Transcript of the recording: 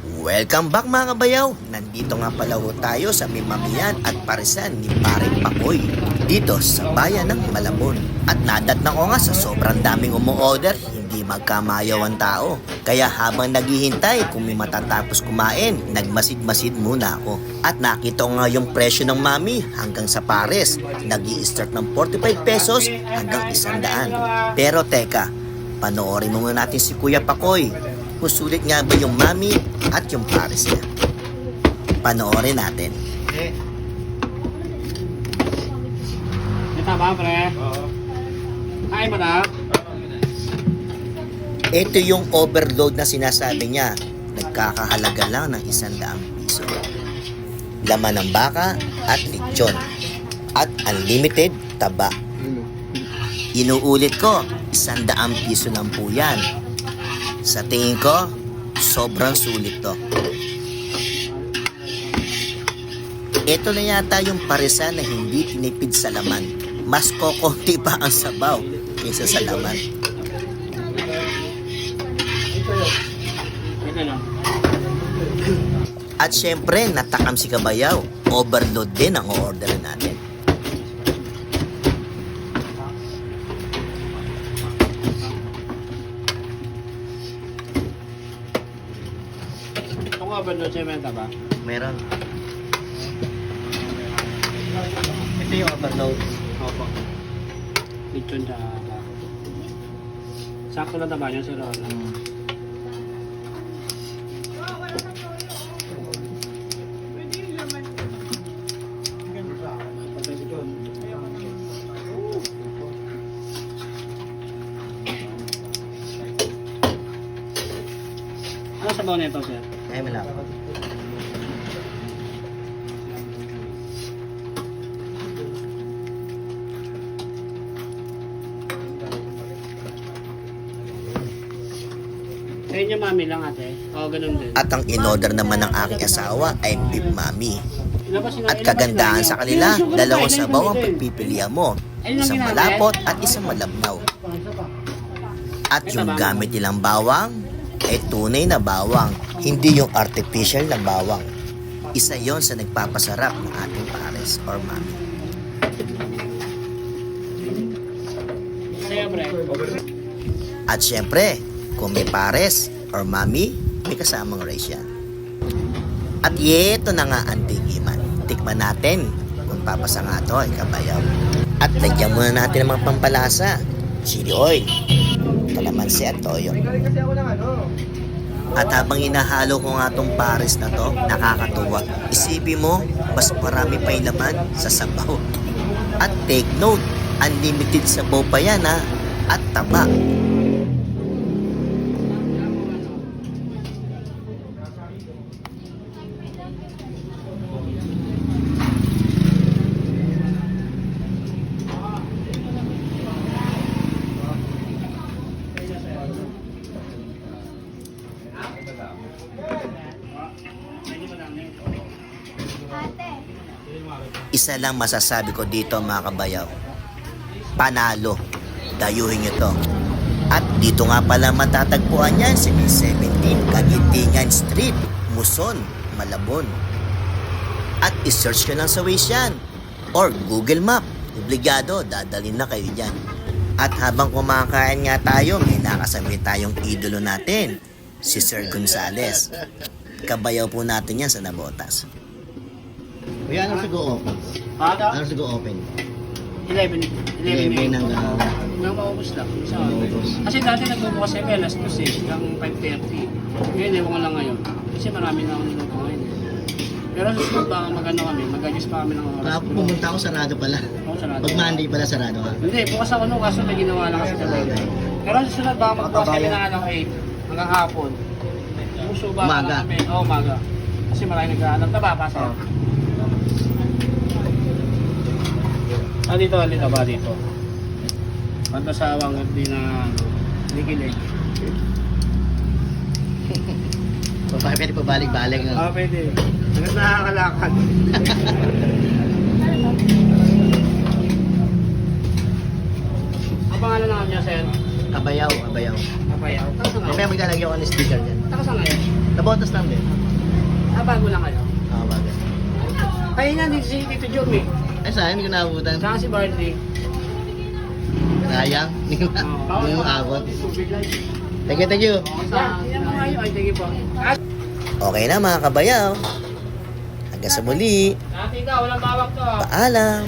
Welcome back mga kabayaw! Nandito nga pala ho tayo sa Mimamian at Parisan ni Paring Pakoy dito sa bayan ng Malabon. At nadatnan ko nga sa sobrang daming umu-order, hindi magkamayaw ang tao. Kaya habang naghihintay kung may matatapos kumain, nagmasid-masid muna ako. At nakita ko nga yung presyo ng mami hanggang sa pares. Nag-i-start ng 45 pesos hanggang 100. Pero teka, panoorin mo muna natin si Kuya Pakoy. Kung sulit nga ba yung mami at yung pares niya. Panoorin natin. Ito ba, pre? Oo. Kain mo na? Ito yung overload na sinasabi niya. Nagkakahalaga lang ng 100 piso. Laman ng baka at lechon. At unlimited taba. Inuulit ko, 100 piso lang po yan. Sa tingin ko, sobrang sulit to. Ito na yata yung parisan na hindi tinipid sa laman. Mas kokonti pa ang sabaw kaysa sa laman. At syempre, natakam si Kabayaw. Overload din ang order natin. Ito nga ba doon sementa ba? Meron. Ito yung overload. Opo. Lechon sa baka. Sakto na taba niya sir. Ano sabaw nito sir? Ay, wala. Sa inyo mami lang ate? Oo, ganun din. At ang in-order naman ng aking asawa ay beef mami. At kagandahan sa kanila, dalawang sabaw ang pagpipilian mo. Isang malapot at isang malabnaw. At yung gamit nilang bawang ay tunay na bawang, hindi yung artificial na bawang. Isa yon sa nagpapasarap ng ating pares or mami. At syempre, kung may pares or mami, may kasamang rice yan. At ito na nga ang tigiman. Tikman natin kung papasa nga ito ay Kabayaw. At lagyan muna natin ng mga pampalasa, chili oil, kalamansi at toyo. At habang inahalo ko nga itong pares na to, nakakatuwa. Isipin mo, mas marami pa yung laman sa sabaw. At take note, unlimited sabaw pa yan ha, at taba. Isa lang masasabi ko dito mga kabayaw. Panalo. Dayuhin nyo to. At dito nga pala matatagpuan yan si 17 Kagitingan Street, Muson, Malabon. At isearch nyo lang sa Waze yan. Or Google Map. Obligado, dadalhin na kayo dyan. At habang kumakain nga tayo, may nakasabay tayong idolo natin. Si Sir Gonzales. Kabayaw po natin yan sa Nabotas. Kuya, ano sa go open? Ada? Ano sa go open? 11 ng nang maubos lang. Isa. maubos. Kasi dati nagbubukas kami alas 2 hanggang 5:30. Ngayon, ewan ko lang ngayon. Kasi marami na akong niluto ngayon. Pero susunod baka mag-ano kami, mag-adjust pa kami ng oras. Kaya pumunta ako, sarado pala. Oo, sarado. Pag Monday pala, sarado ka. Hindi, bukas ako nung kaso may ginawa lang kasi sa baby. Pero susunod baka magbukas kami ng ano 8 hanggang hapon. Puso ba Umaga. kami? Oo, umaga. Kasi marami naghahanap. Nababasa. Dito ba dito? Pantasawang hindi na nikilig. Pwede pa balik-balik. No? Pwede. Hanggang nakakalakad. Ang pangalan naman niya, sir? Kabayaw, kabayaw. Kapayaw. Taka sa Mamaya ngayon? maglalagyan ko ng sticker dyan. Taka sa ngayon? Nabotas lang din. Bago lang kayo. Bagay. Kaya nga dito si Tito Jomi. Ay, sayang, hindi ko naabutan. Saka si Bartley. Sayang, hindi ko maabot. Thank you, thank you. Yan mo kayo. Ay, thank you po. Okay na mga kabayaw. Hanggang sa muli. Ate ka, walang bawak to. Paalam.